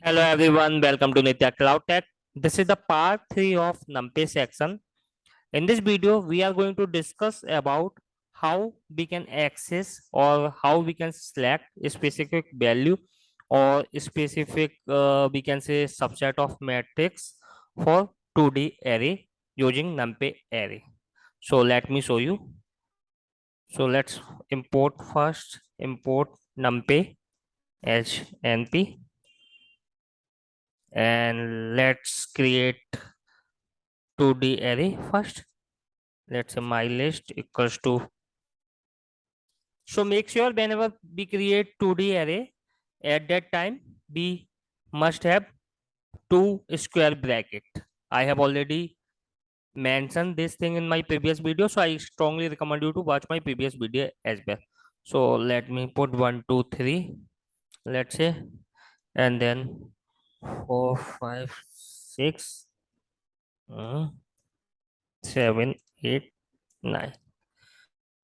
Hello everyone, welcome to NityaCloudtech. This is the part 3 of Numpy section. In this video, we are going to discuss about how we can access or how we can select a specific value or specific we can say subset of matrix for 2D array using Numpy array. So let me show you. So let's import Numpy as np, and let's create 2D array first. Let's say my list equals to. So make sure whenever we create 2D array, at that time we must have two square bracket. I have already mentioned this thing in my previous video, so I strongly recommend you to watch my previous video as well. So let me put 1 2 3, let's say, and then 4 5 6 7 8 9.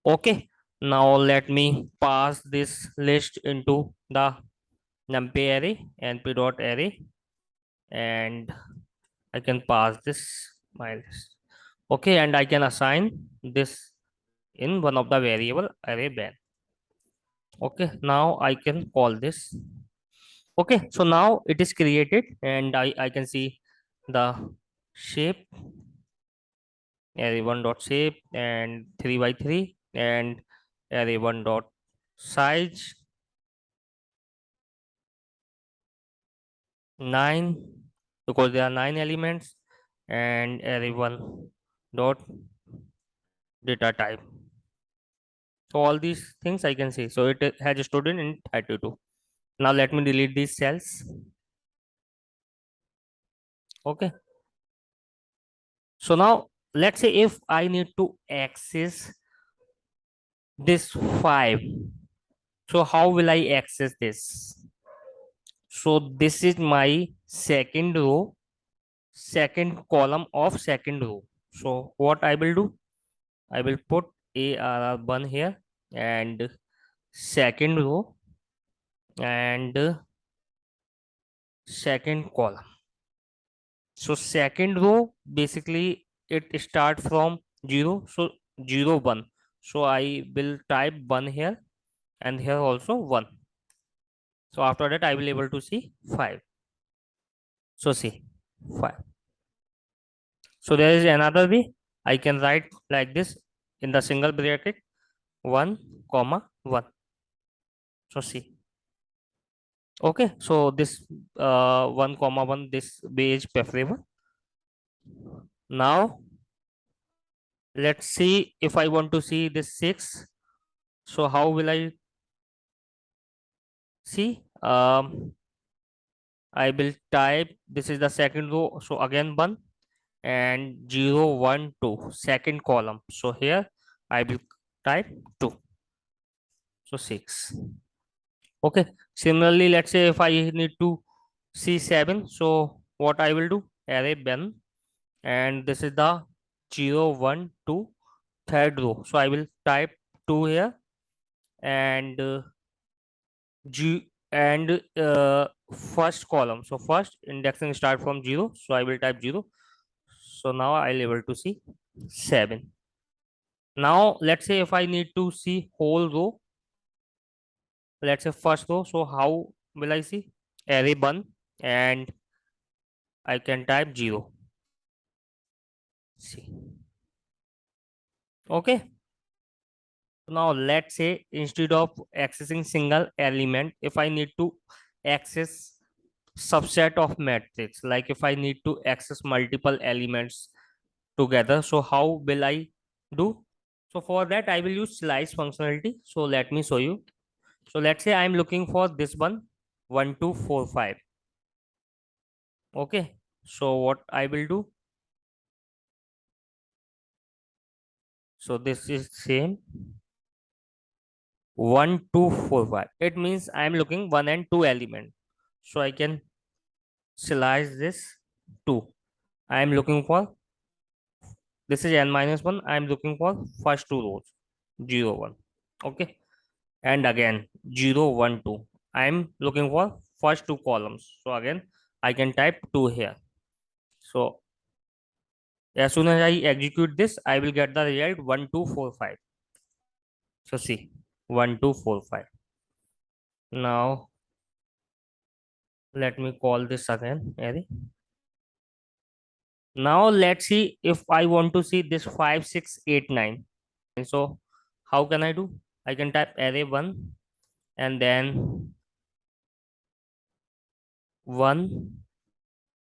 Okay, now let me pass this list into the numpy array np.array, and I can pass this my list. Okay, and I can assign this in one of the variable array ban. Okay, now I can call this. Okay, so now it is created, and I can see the shape array1 dot shape and 3 by 3, and array1 dot size 9, because there are 9 elements, and array1 dot data type. So all these things I can see. So it has a student in 32. Now let me delete these cells. Okay, so now let's say if I need to access this 5, so how will I access this? So this is my second row, second column of second row. So what I will do, I will put ARR1 here, and second row, and second column. So second row basically it start from 0, so 0 1. So I will type 1 here, and here also 1. So after that I will able to see 5. So see 5. So there is another way. I can write like this in the single bracket 1 comma 1. So see. Okay, so this 1 comma 1, this way is preferable. Now let's see if I want to see this 6. So how will I see? I will type, this is the second row, so again 1, and 0 1 2 second column. So here I will type 2. So 6. Okay, similarly, let's say if I need to see 7, so what I will do, array ben, and this is the 0 1 2 third row. So I will type 2 here, and G and first column. So first indexing start from 0. So I will type 0. So now I'll able to see 7. Now let's say if I need to see whole row, let's say first row. So how will I see? Array 1, and I can type 0. See. Okay. Now let's say instead of accessing single element, if I need to access subset of matrix, like if I need to access multiple elements together, so how will I do? So for that I will use slice functionality. So let me show you. So let's say I'm looking for this one 1 2 4 5. Okay, so what I will do, so this is same 1 2 4 5. It means I'm looking 1 and 2 element. So I can slice this 2. I'm looking for, this is n minus 1. I'm looking for first two rows 0 1. Okay, and again 0 1 2. I'm looking for first two columns. So again, I can type 2 here. So as soon as I execute this, I will get the result 1, 2, 4, 5. So see, 1, 2, 4, 5. Now let me call this again array. Now let's see if I want to see this 5, 6, 8, 9. And so how can I do? I can type array 1 and then 1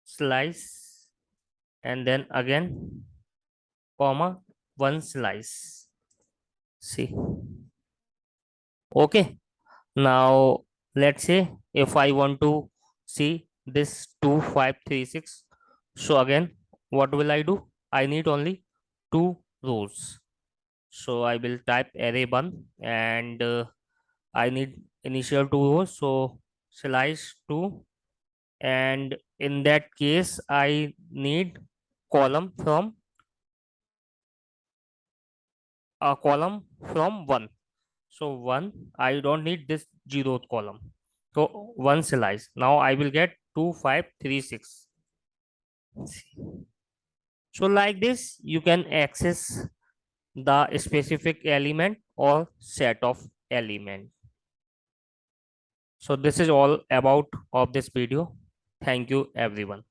slice and then again comma 1 slice. See. Okay. Now let's say if I want to see this 2, 5, 3, 6. So again, what will I do? I need only 2 rows. So I will type array 1 and I need initial 2 rows. So slice 2, and in that case I need column from a column from 1. So 1, I don't need this 0th column. So 1 slice. Now I will get 2, 5, 3, 6. So like this, you can access the specific element or set of element. So this is all about of this video. Thank you everyone.